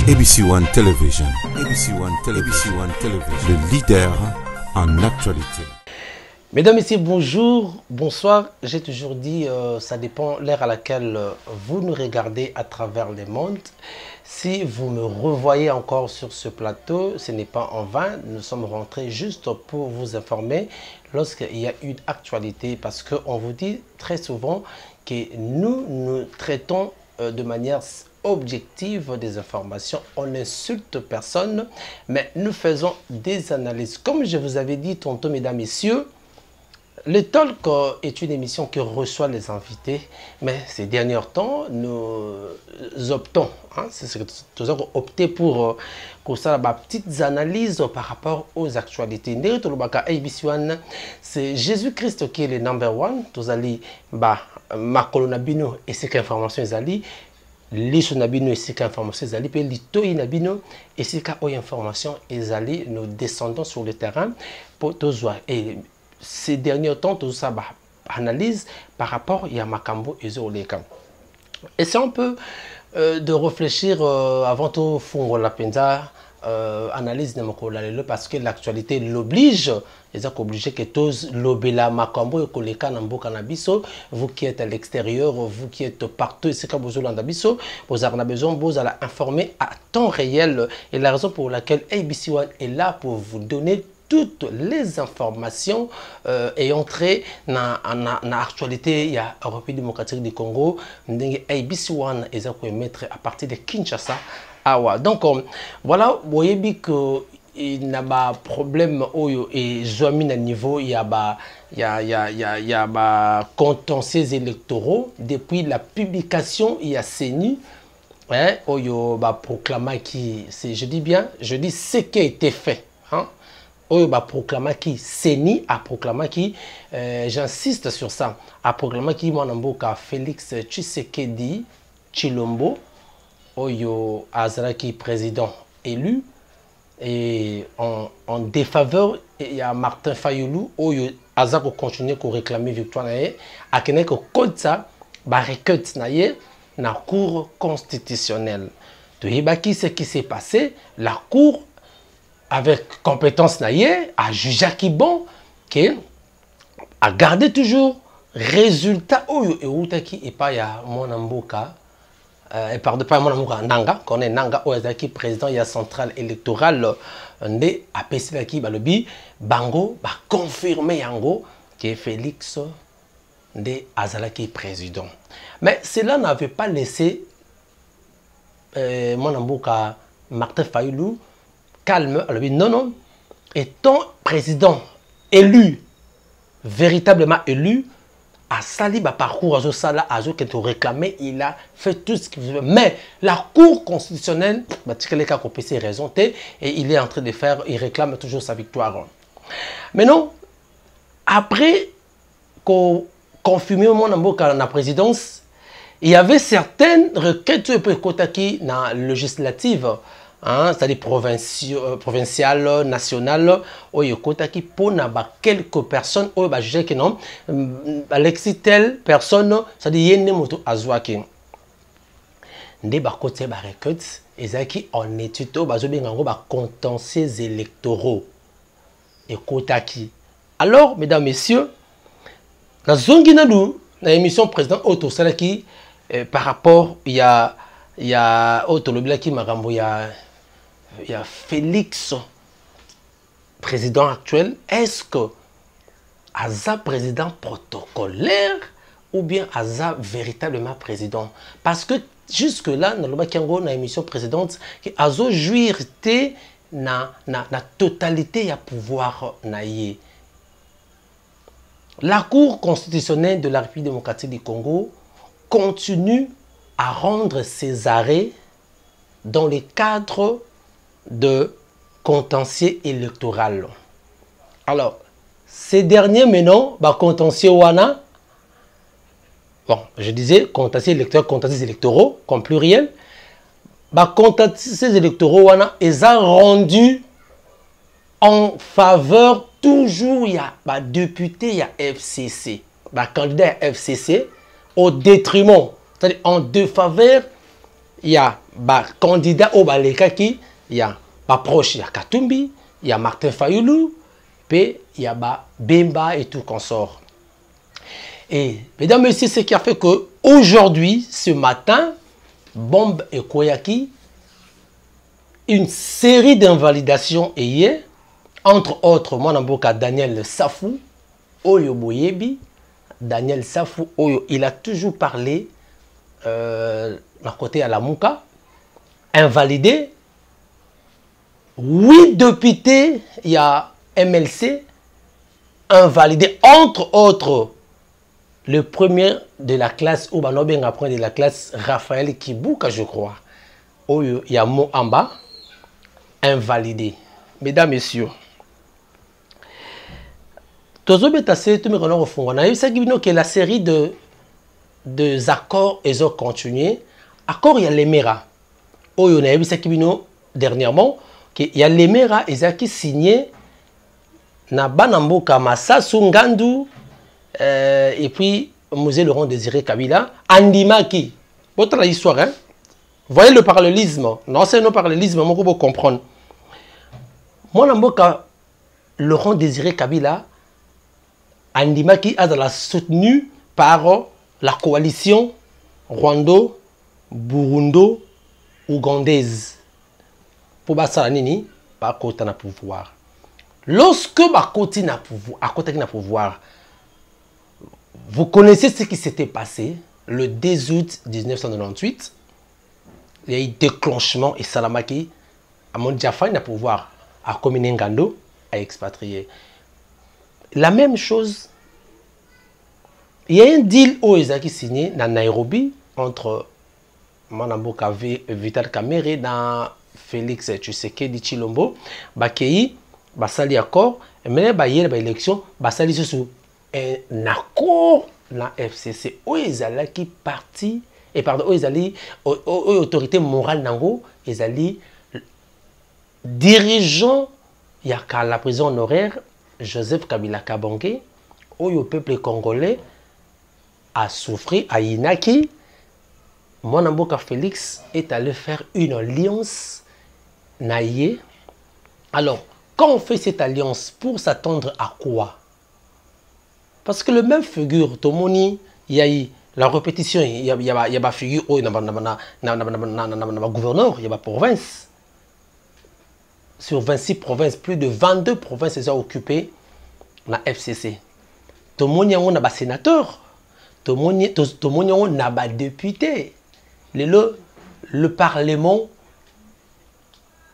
ABC One Television. ABC One Television. ABC One Television. Le leader en actualité. Mesdames, Messieurs, bonjour, bonsoir. J'ai toujours dit, ça dépend l'heure à laquelle vous nous regardez à travers le monde. Si vous me revoyez encore sur ce plateau, ce n'est pas en vain. Nous sommes rentrés juste pour vous informer lorsqu'il y a une actualité. Parce qu'on vous dit très souvent que nous traitons de manière objective des informations. On n'insulte personne, mais nous faisons des analyses. Comme je vous avais dit tantôt, mesdames, messieurs, le Talk est une émission qui reçoit les invités, mais ces derniers temps, nous optons, c'est ce que nous avons opté pour ça, petites analyses par rapport aux actualités. C'est Jésus-Christ qui est le number one. Nous allons makolo nabino et c'est qu'information ils liso nabino et c'est qu'information ils puis litoi nabino et c'est qu'information ils nous descendons sur le terrain pour tous voir. Et ces derniers temps, tout ça analyse par rapport à Makambo et Zoleka. Et c'est un peu de réfléchir avant tout Fungo la Penza, analyse de parce que l'actualité l'oblige. Ils ont obligé que tous l'obéla Makambo et Koleka Nambo Kanabiso, vous qui êtes à l'extérieur, vous qui êtes partout, c'est comme vous avez besoin de informer à temps réel. Et la raison pour laquelle ABC One est là pour vous donner toutes les informations et entrer dans l'actualité. Il y a la République démocratique du Congo, ABC One et ça peut mettre à partir de Kinshasa. Donc voilà, vous voyez que il n'y a pas de problème et jamais à niveau il y a contentieux électoraux depuis la publication il y a CENI proclamé qui c'est je dis ce qui a été fait proclamé qui CENI a proclamé qui j'insiste sur ça a proclamé qui Mwanamboka Félix Tshisekedi Tshilombo Oyo Azaraki président élu et en défaveur il y a Martin Fayulu Oyo Azako continue à réclamer victoire naie à kene ko kotsa ba requête naie na cour constitutionnelle. Tu sais ce qui s'est passé, la cour avec compétence naie a jugé qui bon que a gardé toujours résultat Oyo et outaki et pas ya Mwanamboka et pardon pas mon Nanga qu'on est Nanga Oazaki président il y a centrale électorale ndé APC qui balobi bango ba confirmer yango que Félix ndé Azalaki président mais cela n'avait pas laissé mon amboka Martin Fayulu calme alors non étant président élu véritablement élu à sali parcours à sala à qui te réclamé il a fait tout ce qu'il veut mais la cour constitutionnelle raison et il est en train de faire il réclame toujours sa victoire mais non après qu'on confirme mon la présidence il y avait certaines requêtes qui dans la législative c'est-à-dire provincial, national, où il y a quelques personnes où il y a que non, Alexis telle personne, c'est-à-dire qu'il y a des azouaki. Des côté ba requêtes, et qui en étude au bazo bengango ba contentieux électoraux et kotaki. Alors, mesdames, messieurs, la zone guinadou, la émission président Otto Salaki, par rapport il y a Otto Lobilaki Marambo il y a Félix, président actuel. Est-ce que Aza président protocolaire ou bien Aza véritablement président? Parce que jusque-là, dans le émission présidente, Azo jouir na totalité à pouvoir naïe. La Cour constitutionnelle de la République démocratique du Congo continue à rendre ses arrêts dans le cadre de contentieux électoral. Alors, ces derniers maintenant, contentieux wana, bon, je disais contentieux électoraux, comme pluriel, contentieux électoraux wana, ils ont rendu en faveur toujours, il y a député, il y a FCC, candidat FCC, au détriment, c'est-à-dire en défaveur il y a ba candidat au balekaki, il y a ba proche, il y a Katumbi, il y a Martin Fayoulou, puis il y a ba Bemba et tout consort. Et mesdames et messieurs, ce qui a fait que aujourd'hui, ce matin, Bombe et Koyaki, une série d'invalidations hier, entre autres, moi namboka Daniel Safou, Oyo Boyebi, Daniel Safou, Oyo, il a toujours parlé d'un côté à la Mouka, invalidé. 8 députés, il y a MLC, invalidé, entre autres, le premier de la classe, ou après de la classe, Raphaël Kibouka, je crois. Oyo, il y a Moamba, invalidé. Mesdames, messieurs, que la série de accords ils ont continué. Accord il y a l'Emera. Oyo na yebi sakibino dernièrement qu'il y a l'Emera ils ont signé na banamboka Massasu Ngandu et puis Mosé Laurent Désiré Kabila Andimaki. Votre histoire hein. Voyez le parallélisme. Non c'est le parallélisme moi vous comprendre. Moi namboka Laurent Désiré Kabila Andimaki a soutenu par la coalition Rwando-Burundo-Ougandaise. Pour Bassala Nini, pas côté na pouvoir. Lorsque Bakoti na pouvoir, à côté na pouvoir, vous connaissez ce qui s'était passé le 2 août 1998. Il y a eu déclenchement et Salamaki, à mon Diafan na pouvoir, à Komine Ngando, à expatrier. La même chose, il y a un deal au Isaki signé dans Nairobi entre Manamboka Vital Kamerhe et Félix Tshisekedi Tshilombo. Bakei, basali accord, et maintenant il y a une élection, basali sous un accord dans FCC. Où ils allaient qui parti et pardon, où ils allaient autorité morale nango, ils allaient dirigeant, il y a la prison honoraire. Joseph Kabila Kabonge, où le peuple congolais a souffert à Inaki, Monamboka Félix est allé faire une alliance naïe. Alors, quand on fait cette alliance, pour s'attendre à quoi? Parce que le même figure, Tomoni, il y a eu la répétition, il y a la figure, il y a gouverneur, il y a la province. Sur 26 provinces, plus de 22 provinces sont occupées dans la FCC. Tout le monde a des sénateurs, tout le monde a des députés. Le Parlement,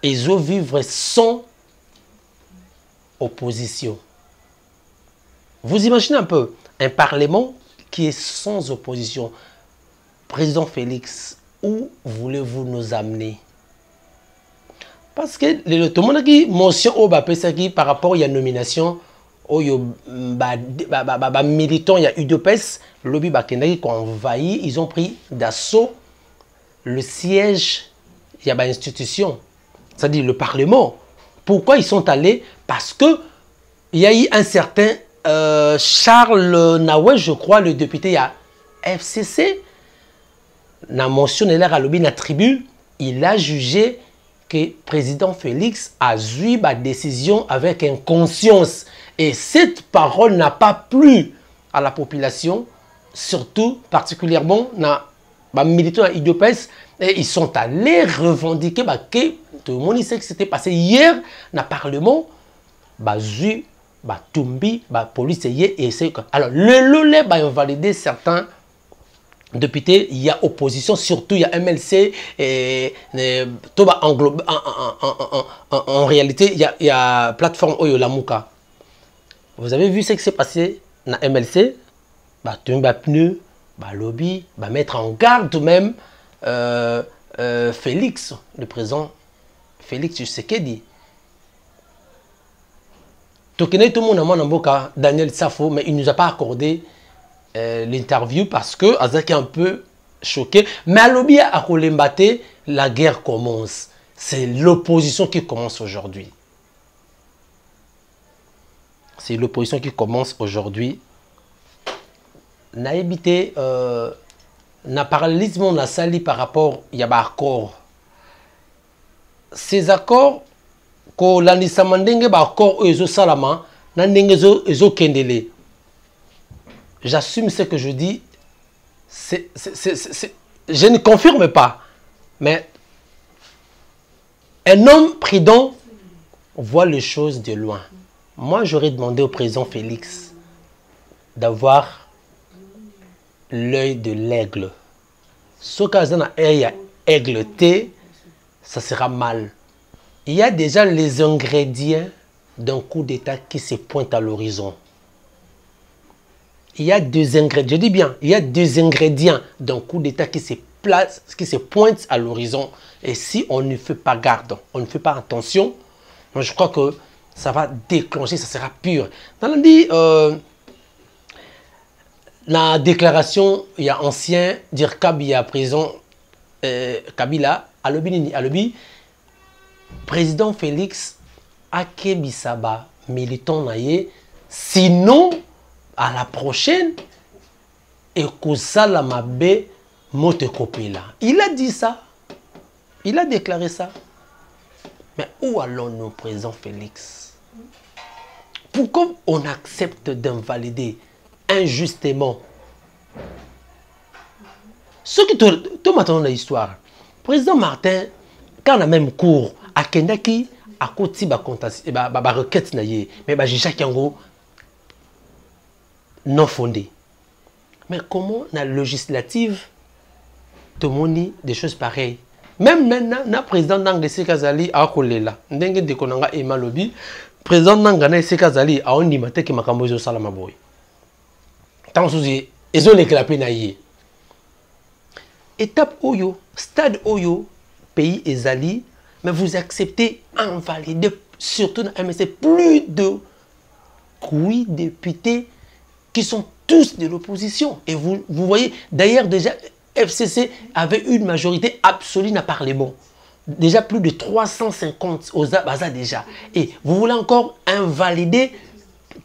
ils vont vivre sans opposition. Vous imaginez un peu, un Parlement qui est sans opposition. Président Félix, où voulez-vous nous amener? Parce que tout le monde a dit mention au par rapport à la nomination au militant, il y a UDPS, le lobby qui ont envahi, ils ont pris d'assaut le siège, il y a une institution, c'est-à-dire le Parlement. Pourquoi ils sont allés? Parce que il y a eu un certain Charles Naoué, je crois, le député à FCC, n'a mentionné l'air à lobby, la tribune, il a jugé que le président Félix a eu ma décision avec une conscience. Et cette parole n'a pas plu à la population, surtout particulièrement dans les militants à IDOPES. Et ils sont allés revendiquer que tout le monde sait que c'était passé hier dans le Parlement. Tumbi, police et alors le lolé va invalider certains députés, il y a opposition, surtout il y a MLC et tout va englober en réalité il y a plateforme Oyo Lamuka. Vous avez vu ce qui s'est passé dans MLC, Tumba pneu, lobby, mettre en garde tout même Félix, le président Félix Tshisekedi. Tout le monde a Daniel Safo, mais il ne nous a pas accordé l'interview parce que Azaki est un peu choqué. Mais à lobby à Kolembate, la guerre commence. C'est l'opposition qui commence aujourd'hui. C'est l'opposition qui commence aujourd'hui. N'a évité na parallélisme on a sali par rapport il y a des accords. Ces accords ko landisa mandenge ba accord ezo salama na ndenge ezo kendele. J'assume ce que je dis. Je ne confirme pas, mais un homme prudent voit les choses de loin. Moi, j'aurais demandé au président Félix d'avoir l'œil de l'aigle. Ce cas d'un aigle T, ça sera mal. Il y a déjà les ingrédients d'un coup d'État qui se pointe à l'horizon. Il y a deux ingrédients, je dis bien, il y a deux ingrédients d'un coup d'État qui se place, qui se pointe à l'horizon. Et si on ne fait pas garde, on ne fait pas attention, moi je crois que ça va déclencher, ça sera pur. Dans la déclaration, il y a ancien dire Kabila prison, Kabila, alobi, président Félix Akebisaba, militant naïe, sinon à la prochaine, et Kozala Mabe Motekopela. Il a dit ça. Il a déclaré ça. Mais où allons-nous, président Félix? Pourquoi on accepte d'invalider injustement ce qui tout maintenant dans l'histoire? Président Martin, quand on a même cours à Kendaki, à côté de la requête, mais j'ai non fondé. Mais comment la législative demande des choses pareilles? Même maintenant, le président Nanglesi Kazali a collé là. Ndenge de konanga Emma Lobby, président Nanglesi Kazali a on imate qui m'a cambozo salamaboy. Tant souci, ils ont l'éclapé naïe. Étape Oyo, stade Oyo, pays Ezali, mais vous acceptez invalider, surtout dans MSC, plus de 8 députés qui sont tous de l'opposition. Et vous voyez, d'ailleurs, déjà, FCC avait une majorité absolue dans le Parlement. Déjà plus de 350 aux Abaza déjà. Et vous voulez encore invalider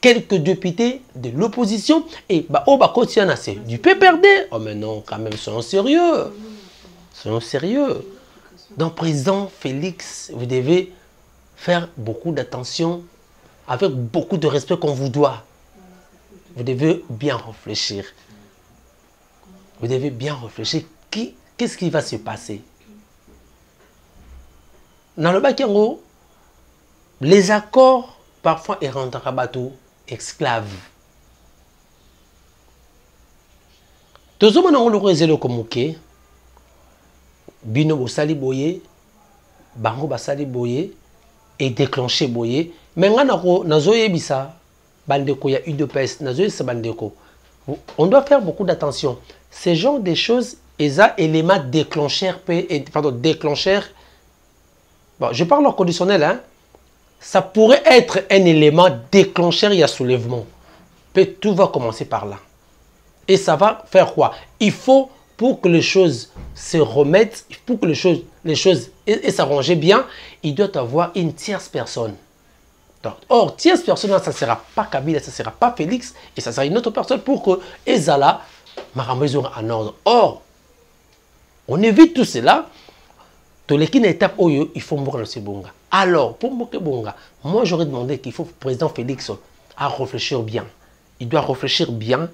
quelques députés de l'opposition. Et c'est du PPRD. Oh mais non, quand même, soyons sérieux. Soyons sérieux. Donc, président Félix, vous devez faire beaucoup d'attention, avec beaucoup de respect qu'on vous doit. Vous devez bien réfléchir. Vous devez bien réfléchir. Qu'est-ce qui va se passer? Dans le Bakiango, les accords, parfois, ils rendent Rabato esclaves. Tous les gens qui ont été Bino Bosali Boye, Bango Basali Boye, et déclenché Boye. Mais maintenant, Bandeko, il y a eu de peste. Bandeko. On doit faire beaucoup d'attention. Ces genres de choses, ils ont éléments déclencheurs, pardon, déclencheurs. Bon, je parle en conditionnel, hein. Ça pourrait être un élément déclencheur, il y a soulèvement. Mais tout va commencer par là. Et ça va faire quoi? Il faut, pour que les choses se remettent, pour que les choses s'arrangent bien, il doit y avoir une tierce personne. Or, tierce personne, ça ne sera pas Kabila, ça ne sera pas Félix, et ça sera une autre personne pour que Ezala Marambezo en ordre. Or, on évite tout cela. Dans les étapes où il faut mourir le Sebonga. Alors, pour mourir Bonga, moi j'aurais demandé qu'il faut que le président Félix à réfléchir bien. Il doit réfléchir bien.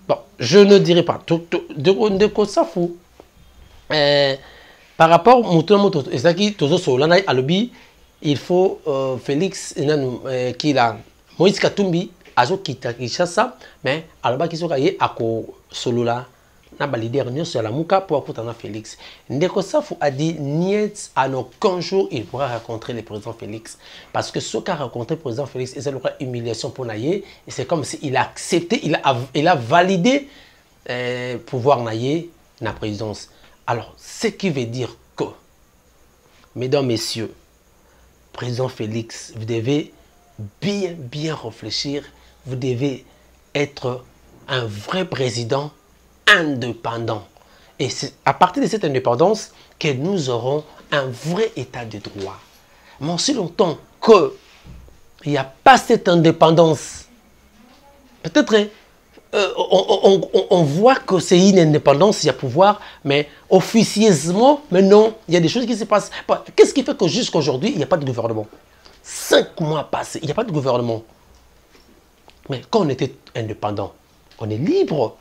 Bon, je ne dirais pas. De quoi ça fout? Par rapport à Mouton, il faut Félix qui a Moïse Katumbi azo kita Kinshasa, mais alors qui sont allés à Solola na balidé réunion sur la Mouka pour écouter Félix. Ndeko Safou a dit niet à aucun jour il pourra rencontrer le président Félix parce que ce qu'a rencontré le président Félix c'est une humiliation pour Naye et c'est comme s'il a accepté, il a validé pouvoir Naye na présidence. Alors ce qui veut dire que mesdames messieurs, président Félix, vous devez bien réfléchir, vous devez être un vrai président indépendant. Et c'est à partir de cette indépendance que nous aurons un vrai état de droit. Mais aussi longtemps qu'il n'y a pas cette indépendance, peut-être on voit que c'est une indépendance, il y a pouvoir, mais officieusement, mais non, il y a des choses qui se passent. Qu'est-ce qui fait que jusqu'à aujourd'hui, il n'y a pas de gouvernement? 5 mois passés, il n'y a pas de gouvernement. Mais quand on était indépendant, on est libre.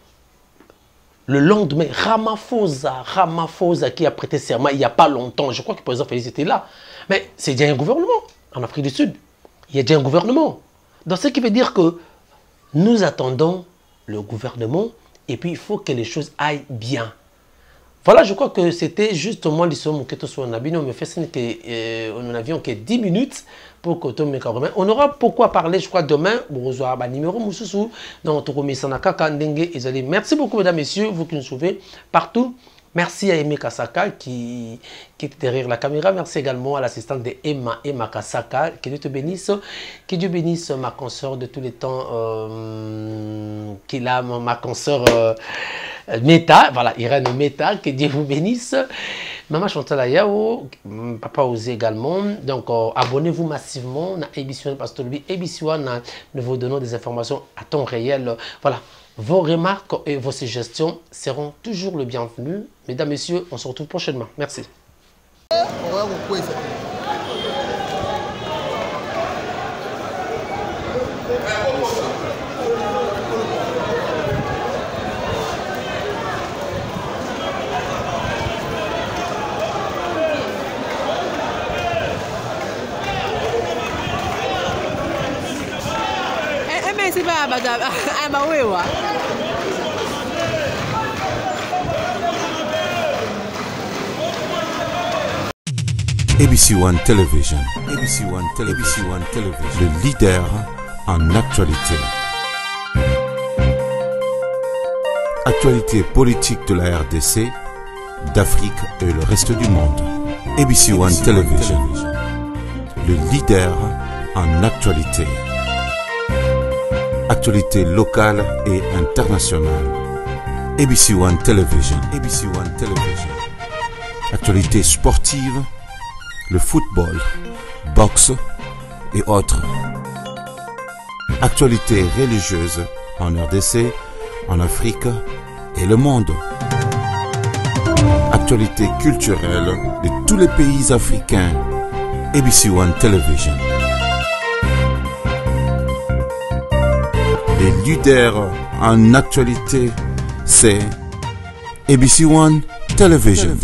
Le lendemain, Ramaphosa qui a prêté serment il n'y a pas longtemps, je crois que le président Félix était là, mais c'est déjà un gouvernement en Afrique du Sud. Il y a déjà un gouvernement. Donc ce qui veut dire que nous attendons le gouvernement et puis il faut que les choses aillent bien. Voilà, je crois que c'était justement l'histoire que on avions que 10 minutes pour que on aura beaucoup à parler, je crois, demain. Merci beaucoup, mesdames, messieurs, vous qui nous suivez partout. Merci à Aimé Kasaka qui est derrière la caméra. Merci également à l'assistante de Emma Kasaka. Que Dieu te bénisse. Que Dieu bénisse ma consoeur de tous les temps. Ma consoeur Meta. Voilà, Irène Meta. Que Dieu vous bénisse. Maman Chantal Ayao. Papa Osé également. Donc, abonnez-vous massivement à ABC1 Pastor Louis. ABC1, nous vous donnons des informations à temps réel. Voilà. Vos remarques et vos suggestions seront toujours le bienvenu. Mesdames, messieurs, on se retrouve prochainement. Merci. ABC1 Television. ABC1 Television. Le leader en actualité. Actualité politique de la RDC, d'Afrique et le reste du monde. ABC1 Television. Le leader en actualité. Actualité locale et internationale. ABC1 Television. ABC1 Television. Actualité sportive, le football, boxe et autres. Actualité religieuse en RDC, en Afrique et le monde. Actualité culturelle de tous les pays africains. ABC1 Television. Les leaders en actualité, c'est ABC1 Television.